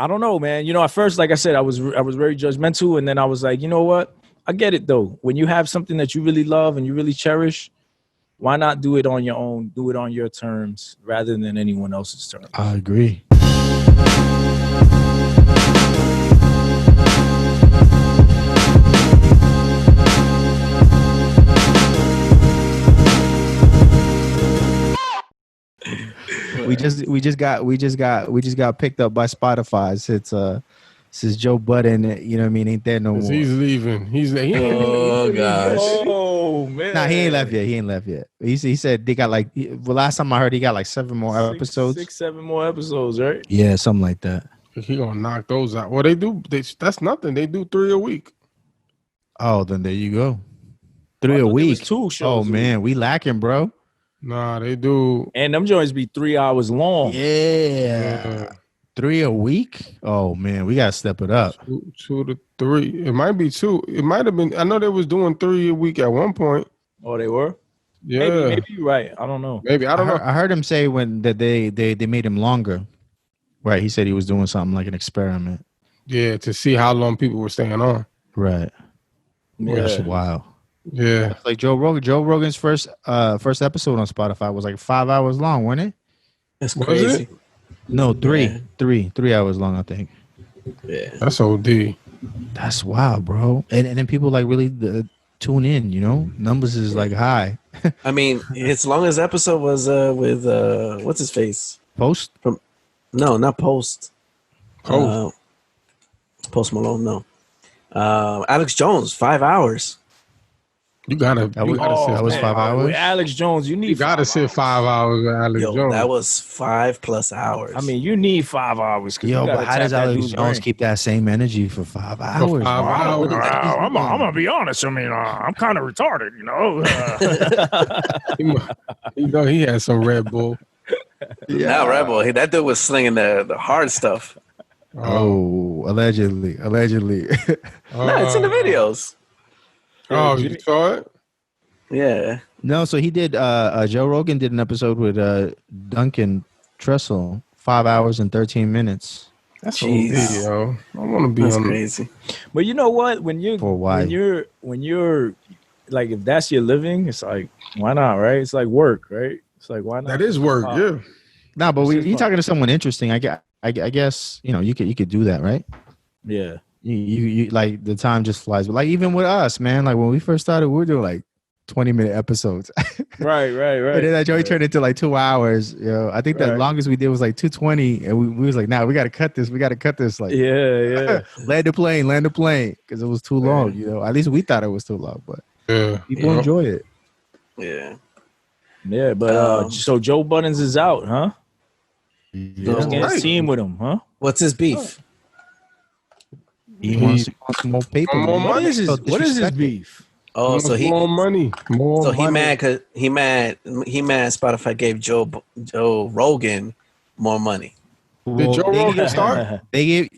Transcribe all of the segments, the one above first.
I don't know, man. You know, at first, like I said, I was very judgmental, and then I was like, you know what? I get it though. When you have something that you really love and you really cherish, why not do it on your own? Do it on your terms rather than anyone else's terms. I agree. We just got picked up by Spotify since Joe Budden, you know what I mean, ain't there no more. He's leaving. Oh gosh. Oh man. Nah, he ain't left yet. He said they got like, well, last time I heard he got like 7 more episodes. 6-7 more episodes, right? Yeah, something like that. He gonna knock those out. Well, that's nothing. They do 3 a week. Oh, then there you go. 3 a week. 2 shows. Oh man, we lacking, bro. Nah, they do. And them joints be 3 hours long. Yeah. 3 a week. Oh man, we gotta step it up. 2 to 3. It might be 2. It might have been. I know they was doing 3 a week at one point. Oh, they were. Yeah, maybe you're right. I don't know. Maybe I don't know. I heard him say when that they made him longer. Right, he said he was doing something like an experiment. Yeah, to see how long people were staying on. Right. Yeah. That's wild. Yeah, like Joe Rogan. Joe Rogan's first episode on Spotify was like 5 hours long, wasn't it? That's Was crazy. it? No, 3. Yeah. 3 hours long, I think. Yeah. that's OD. That's wild, bro. And then people like really tune in. You know, numbers is like high. I mean, his longest episode was with what's his face? Post. No, not Post. Oh, Post Malone. No. Alex Jones, 5 hours. you gotta. That You was- gotta sit. that was 5 hours? With Alex Jones, you need. You gotta 5 sit hours. 5 hours with Alex Yo, Jones. that was 5+ hours. I mean, you need 5 hours. Yo, but how does Alex Jones keep that same energy for 5 hours? 5 hours. I'm gonna be honest. I mean, I'm kind of retarded, you know. You know, he had some Red Bull. now Rebel, that dude was slinging the hard stuff. Oh, allegedly. No, it's in the videos. Oh, you saw it? Yeah. No, so he did. Joe Rogan did an episode with Duncan Trussell, 5 hours and 13 minutes. That's Jeez. OD, yo. I want to be That's on. crazy. But you know what? When why? you're like, if that's your living, it's like, why not, right? It's like work, right? It's like, why not? That is work, yeah. Nah, but This is you fun. talking to someone interesting. I guess you know you could do that, right? Yeah. You like the time just flies. But like even with us, man, like when we first started, we were doing like 20-minute episodes. Right. And then that joint turned into like 2 hours. You know, I think the Right. longest we did was like 220, and we was like, nah, we gotta cut this. We gotta cut this. Like, Yeah. land the plane, because it was too long. You know, at least we thought it was too long, but Yeah. people enjoy it. Yeah. Yeah, but so Joe Buttons is out, huh? Yeah. Let's get right. his team with him, huh? What's his beef? He wants more paper. More man. money. What is his disrespectful. beef? Oh, so he more money. More so money. he mad because he mad Spotify gave Joe Rogan more money. Did Joe Rogan start? They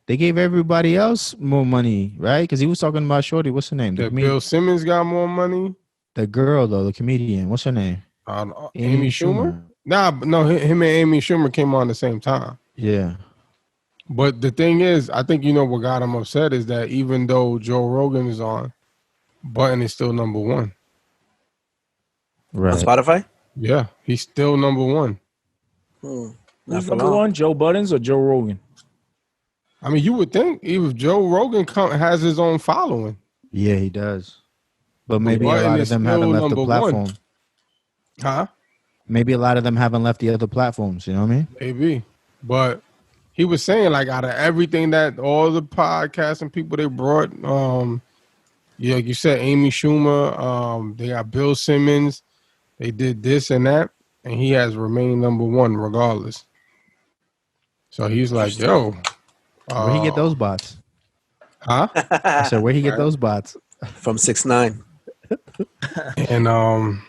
gave everybody else more money, right? Because he was talking about Shorty. What's her name? That Bill Simmons got more money. The girl though, the comedian. What's her name? Amy Schumer? Nah, no, him and Amy Schumer came on at the same time. Yeah. But the thing is, I think you know what got him upset is that even though Joe Rogan is on, Budden is still number one. Right. On Spotify? Yeah, he's still number one. Not Who's for number long. one? Joe Buttons or Joe Rogan? I mean, you would think if Joe Rogan has his own following. Yeah, he does. But maybe a Budden lot of is them still haven't left the number platform. one. Huh? Maybe a lot of them haven't left the other platforms. You know what I mean? Maybe. But he was saying, like, out of everything that all the podcasts and people they brought, yeah, like you said, Amy Schumer, they got Bill Simmons, they did this and that, and he has remained number one regardless. So he's like, yo. Where he get those bots? Huh? I said, where he get those bots? From 6ix9ine. And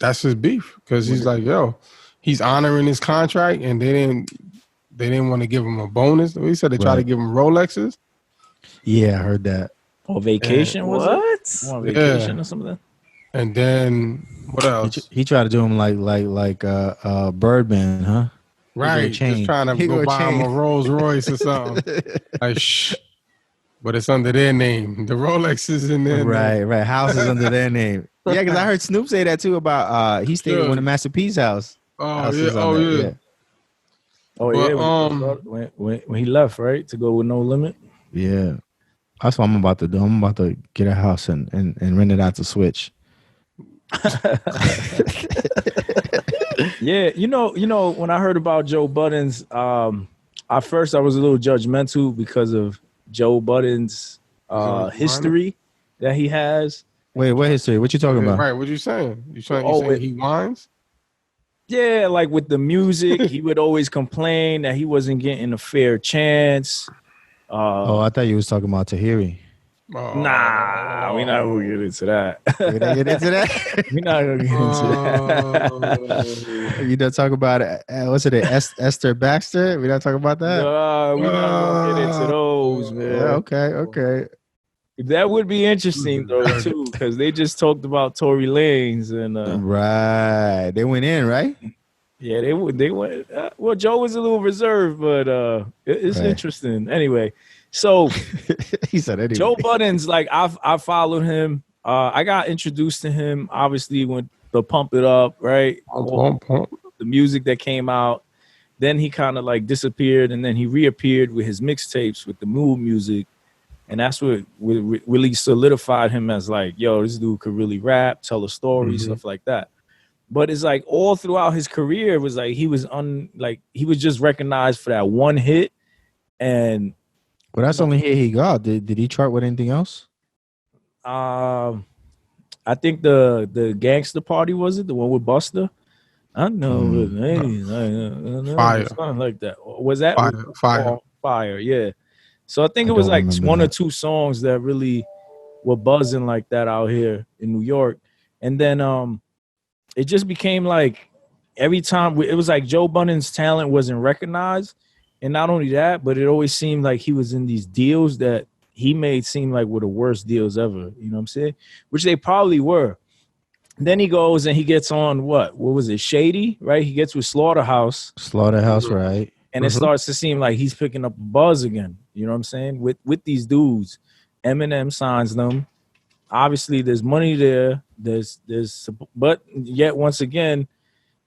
that's his beef because he's like, yo, he's honoring his contract, and they didn't want to give him a bonus. He said they tried to Right. give him Rolexes. Yeah, I heard that. Or vacation? Was it? What? On vacation or something? And then what else? He tried to do him like Birdman, huh? Right. Just trying to go buy him a Rolls Royce or something. Like, shh. But it's under their name. The Rolex is in their name. Right. House is under their name. Yeah, because I heard Snoop say that too about he stayed at one of Master P's house. Oh yeah. Oh yeah. When he left, right, to go with No Limit. Yeah, that's what I'm about to do. I'm about to get a house and rent it out to Switch. Yeah, you know, when I heard about Joe Budden's, at first I was a little judgmental because of Joe Budden's history that he has. Wait, what history? What you talking about? Right, what you saying? You saying he whines? Yeah, like with the music, he would always complain that he wasn't getting a fair chance. I thought you was talking about Tahiri. Nah, we're not gonna get into that. We're not get into that. We're not gonna get into that. You don't talk about it. What's it? Esther Baxter. We don't talk about that. No, we're not gonna get into those, man. Yeah, okay. That would be interesting though too, because they just talked about Tory Lanez and right. They went in, right? Yeah, they went. Well, Joe was a little reserved, but it's interesting. Anyway, so he said anyway. Joe Budden's like I followed him. I got introduced to him obviously when the Pump It Up, right? The music that came out. Then he kind of like disappeared, and then he reappeared with his mixtapes with the mood music. And that's what really solidified him as like, yo, this dude could really rap, tell a story, stuff like that. But it's like all throughout his career, it was like he was just recognized for that one hit. And well, that's the only hit he got. Did he chart with anything else? I think the Gangsta Party, was it the one with Busta? I know his name. Fire. Something like that. Was that Fire? Yeah. So I think it was like one or two songs that really were buzzing like that out here in New York. And then it just became like every time it was like Joe Budden's talent wasn't recognized. And not only that, but it always seemed like he was in these deals that he made seem like were the worst deals ever. You know what I'm saying? Which they probably were. And then he goes and he gets on what was it? Shady, right? He gets with Slaughterhouse, right? And it starts to seem like he's picking up a buzz again. You know what I'm saying? With these dudes, Eminem signs them. Obviously, there's money there. But yet once again,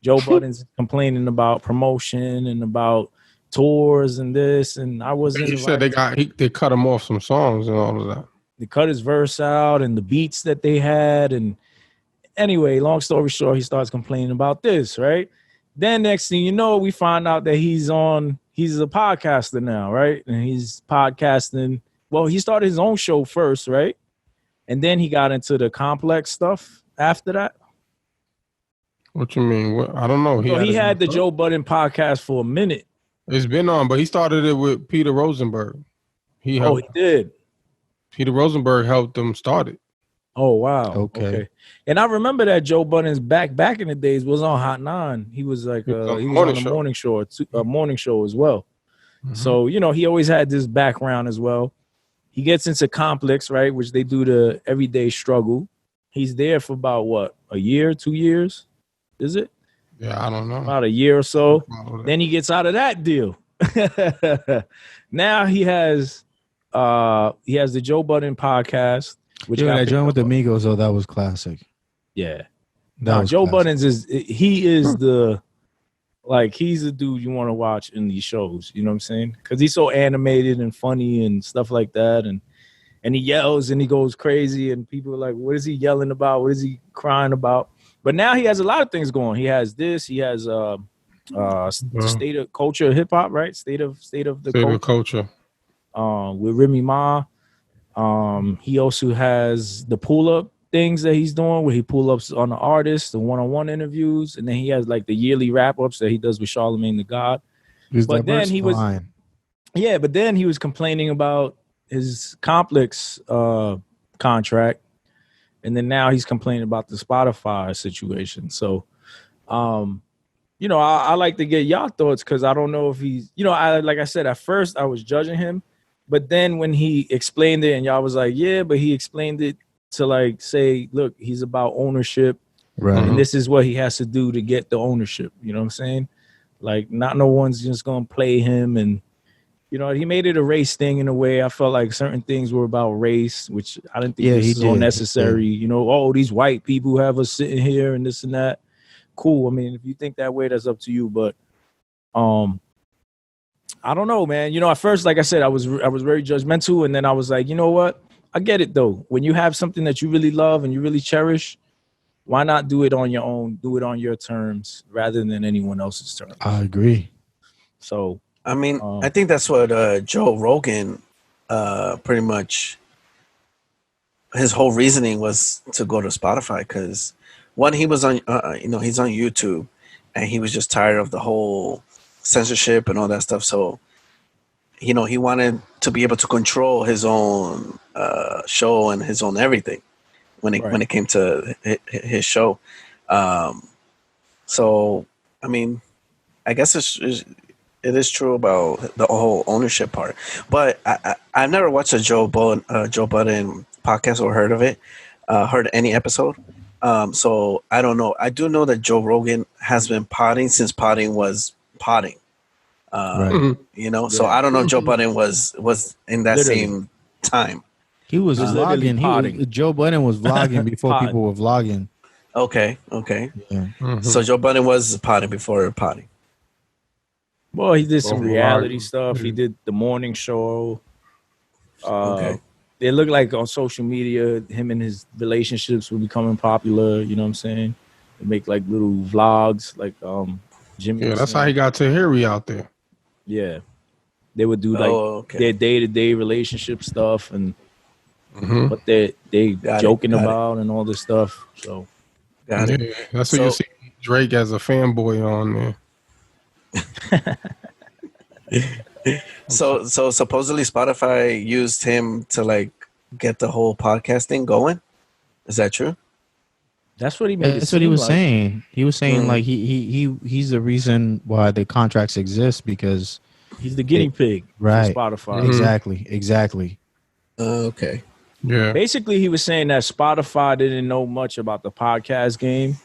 Joe Budden's complaining about promotion and about tours and this. And I wasn't. He said they cut him off some songs and all of that. They cut his verse out and the beats that they had. And anyway, long story short, he starts complaining about this, right? Then next thing you know, we find out that he's a podcaster now, right? And he's podcasting. Well, he started his own show first, right? And then he got into the complex stuff after that. What you mean? I don't know. He had the Joe Budden podcast for a minute. It's been on, but he started it with Peter Rosenberg. He did. Peter Rosenberg helped him start it. Oh, wow. Okay. And I remember that Joe Budden's back in the days was on Hot 9. He was like he was on the morning show as well. Mm-hmm. So, he always had this background as well. He gets into Complex, right, which they do the Everyday Struggle. He's there for about what, a year, 2 years? Is it? Yeah, I don't know. About a year or so. Then he gets out of that deal. Now he has the Joe Budden podcast. Which that joint with the Migos, though, that was classic. Yeah. Joe Budden's he's the dude you want to watch in these shows. You know what I'm saying? Because he's so animated and funny and stuff like that. And he yells and he goes crazy and people are like, what is he yelling about? What is he crying about? But now he has a lot of things going. He has this. He has state of culture, hip hop, right? State of the culture. With Remy Ma. He also has the pull-up things that he's doing where he pull-ups on the artists, the one-on-one interviews, and then he has like the yearly wrap-ups that he does with Charlamagne the God. But then he was complaining about his Complex contract, and then now he's complaining about the Spotify situation. So, I like to get y'all thoughts because I don't know if he's, like I said, at first I was judging him. But then when he explained it and y'all was like, yeah, but he explained it to like say, look, he's about ownership. Right. And this is what he has to do to get the ownership. You know what I'm saying? Like, not no one's just gonna play him, and he made it a race thing in a way. I felt like certain things were about race, which I didn't think Yeah, was he so did. necessary. These white people have us sitting here and this and that. Cool. I mean, if you think that way, that's up to you. But I don't know, man. At first, like I said, I was very judgmental, and then I was like, you know what? I get it though. When you have something that you really love and you really cherish, why not do it on your own? Do it on your terms rather than anyone else's terms. I agree. So, I mean, I think that's what Joe Rogan pretty much his whole reasoning was to go to Spotify because one, he was on he's on YouTube and he was just tired of the whole censorship and all that stuff. So he wanted to be able to control his own show and his own everything when it came to his show. So I mean, I guess it is true about the whole ownership part, but I've never watched a Joe Budden podcast or heard any episode. So I don't know. I do know that Joe Rogan has been potting since potting was potting. Right. So I don't know if Joe Budden was in that same time. He was literally vlogging. potting. Joe Budden was vlogging before people were vlogging. Okay. Yeah. Mhm. So Joe Budden was potting before potting. Well, he did some Well, reality right. stuff. He did the morning show. Okay. It looked like on social media, him and his relationships were becoming popular. You know what I'm saying? They make like little vlogs, like Jimmy. Yeah, was that's how saying. he got Tahiri out there. Yeah, they would do like their day-to-day relationship stuff and Mhm. what they Got joking it. about and all this stuff. So Got it. Yeah, that's what you see Drake as a fanboy on there. So supposedly Spotify used him to like get the whole podcasting going. Is that true? that's what he made. That's what he was like. saying. He was saying Mm. like he's the reason why the contracts exist because He's the guinea pig right. for Spotify. Mhm. Exactly. Okay. Yeah. Basically, he was saying that Spotify didn't know much about the podcast game,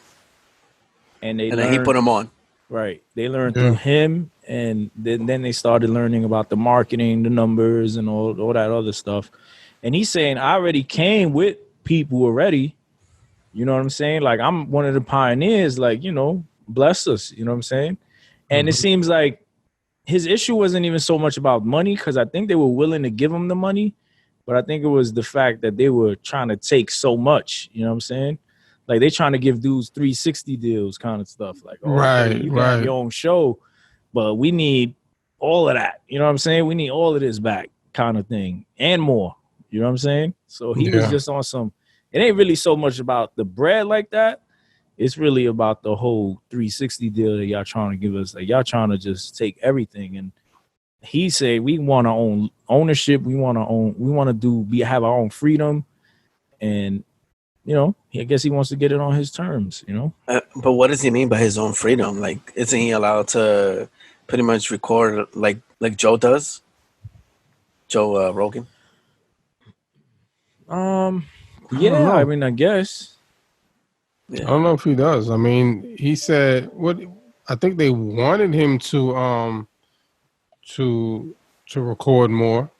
and Then he put him on. right. They learned Yeah. through him, and then they started learning about the marketing, the numbers, and all that other stuff. And he's saying, I already came with people already. You know what I'm saying? Like, I'm one of the pioneers. Like, bless us. You know what I'm saying? And it seems like his issue wasn't even so much about money because I think they were willing to give him the money. But I think it was the fact that they were trying to take so much, you know what I'm saying? Like they trying to give dudes 360 deals kind of stuff. Like, okay, you can have your own show, but we need all of that. You know what I'm saying? We need all of this back kind of thing and more. You know what I'm saying? So he was just on some, it ain't really so much about the bread like that. It's really about the whole 360 deal that y'all trying to give us. Like y'all trying to just take everything. And he said we want our own ownership. We want to have our own freedom. And I guess he wants to get it on his terms, But what does he mean by his own freedom? Like, isn't he allowed to pretty much record like Joe does? Joe Rogan. Yeah, I mean, I guess. Yeah. I don't know if he does. I mean, he said what I think they wanted him to record more.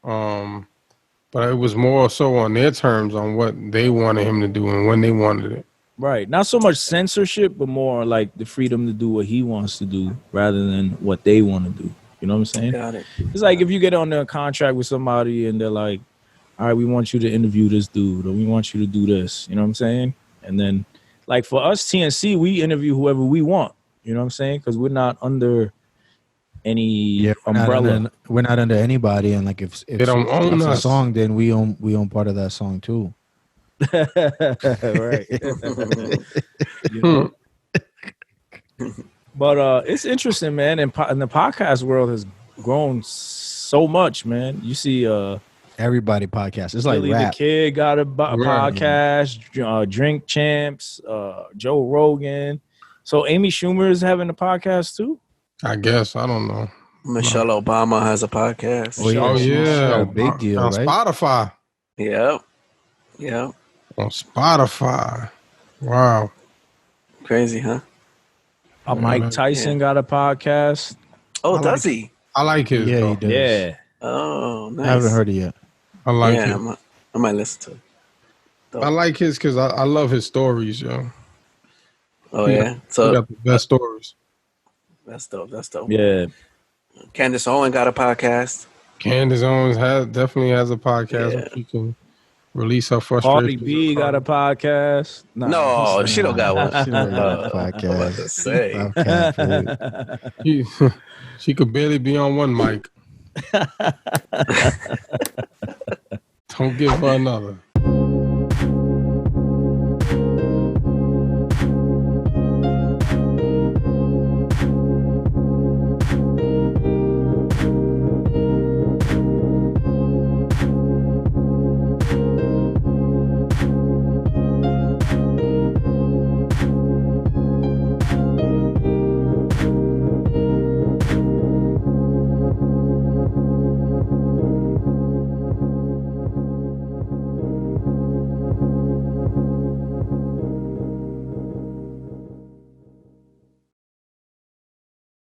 But it was more so on their terms on what they wanted him to do and when they wanted it. Right. Not so much censorship, but more like the freedom to do what he wants to do rather than what they want to do. You know what I'm saying? Got it. It's like if you get on a contract with somebody and they're like, all right, we want you to interview this dude or we want you to do this. You know what I'm saying? And then like for us, TNC, we interview whoever we want. You know what I'm saying? Because we're not under any umbrella. We're not under anybody, and like if they don't own a us. song, then we own part of that song too. Right. But it's interesting, man. And the podcast world has grown so much, man. You see, everybody podcast. It's like Billy rap. the Kid got a podcast. Drink Champs, Joe Rogan. So Amy Schumer is having a podcast too. I guess. I don't know. Michelle Obama has a podcast. Oh yeah, a big deal, on right? Spotify. Yep. On Spotify. Wow. Crazy, huh? Mike Tyson got a podcast. Oh, I does like he? I like his. Yeah, he though. does. Yeah. Oh, nice. I haven't heard it yet. I like yeah, it. I might listen to it. I like his because I love his stories, yo. Oh, He yeah? He So got the best stories. that's dope. That's dope. Yeah. Candace Owen got a podcast. Candace Owens definitely has a podcast Yeah. where she can release her Cardi frustrations. B got a podcast. Nah. No, she don't got one. She don't got a I'm about to podcast. say. Stop capping. She could barely be on one mic. Don't give her another.